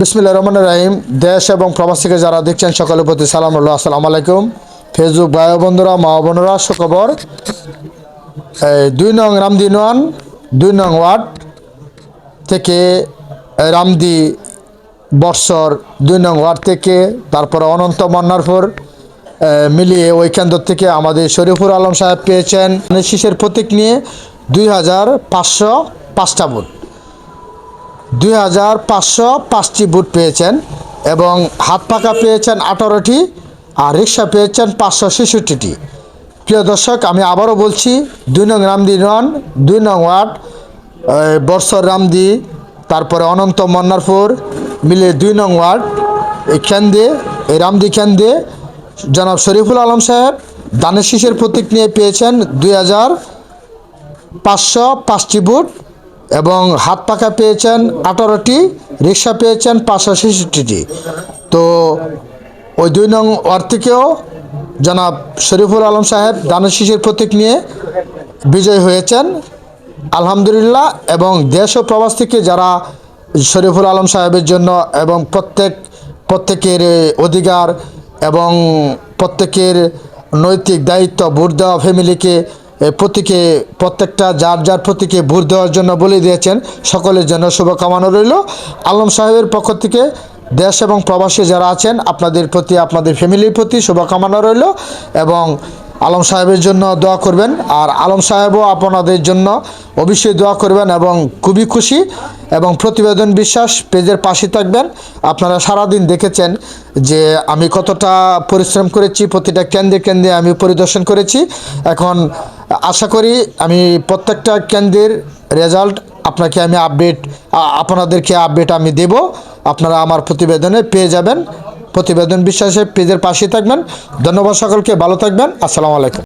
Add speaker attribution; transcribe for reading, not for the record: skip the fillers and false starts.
Speaker 1: বিসমিল্লাহির রহমানির রহিম। দেশ এবং প্রবাস থেকে যারা দেখছেন সকলের প্রতি সালাম রইল। আসসালামু আলাইকুম। ফেসবুক ভাই বন্ধুরা, মা বোনেরা, সুখবর। 2 নং রামদি ইউনিয়ন 2 নং ওয়ার্ড থেকে রামদি বর্ষর 2 নং ওয়ার্ড থেকে তারপরে অনন্ত মন্নারপুর মিলিয়ে ওই কেন্দ্র থেকে আমাদের শরীফুল আলম সাহেব পেয়েছেন শীষের প্রতীক নিয়ে 2505টা ভোট, 2505টি ভোট পেয়েছেন এবং হাত পাকা পেয়েছেন 18টি, আর রিক্সা পেয়েছেন 566টি। প্রিয় দর্শক, আমি আবারও বলছি, 2 নং রামদি ইউনিয়ন 2 নং ওয়ার্ড বর্ষর রামদি, তারপরে অনন্ত মন্নারপুর মিলে 2 নং ওয়ার্ড এই রামদি কেন্দ্রে জনাব শরীফুল আলম সাহেব দানের শীষের প্রতীক নিয়ে পেয়েছেন 2505টি ভোট এবং হাত পাকা পেয়েছেন 18টি, রিক্সা পেয়েছেন 566টি। তো ওই 2 নং ওয়ার্ড থেকেও জনাব শরীফুল আলম সাহেব দানের শীষের প্রতীক নিয়ে বিজয় হয়েছেন, আলহামদুলিল্লাহ। এবং দেশ ও প্রবাস থেকে যারা শরীফুল আলম সাহেবের জন্য এবং প্রত্যেকের অধিকার এবং প্রত্যেকের নৈতিক দায়িত্ব ভোট দেওয়া ফ্যামিলিকে প্রত্যেকটা যার যার প্রতীকে ভোট দেওয়ার জন্য বলে দিয়েছেন, সকলের জন্য শুভকামনা রইল। আলম সাহেবের পক্ষ থেকে দেশ এবং প্রবাসী যারা আছেন আপনাদের প্রতি, আপনাদের ফ্যামিলির প্রতি শুভকামনা রইল এবং আলম সাহেবের জন্য দোয়া করবেন। আর আলম সাহেবও আপনাদের জন্য অবশ্যই দোয়া করবেন এবং খুবই খুশি এবং প্রতিবেদন বিশ্বাস পেজের পাশে থাকবেন। আপনারা সারাদিন দেখেছেন যে আমি কতটা পরিশ্রম করেছি, প্রতিটা কেন্দ্রে কেন্দ্রে আমি পরিদর্শন করেছি। এখন আশা করি আমি প্রত্যেকটা কেন্দ্রের রেজাল্ট আপনাদেরকে আপডেট আমি দেব, আপনারা আমার প্রতিবেদনে পেয়ে যাবেন। প্রতিবেদন বিশ্বাসে পেজের পাশে থাকবেন। ধন্যবাদ সকলকে, ভালো থাকবেন। আসসালামু আলাইকুম।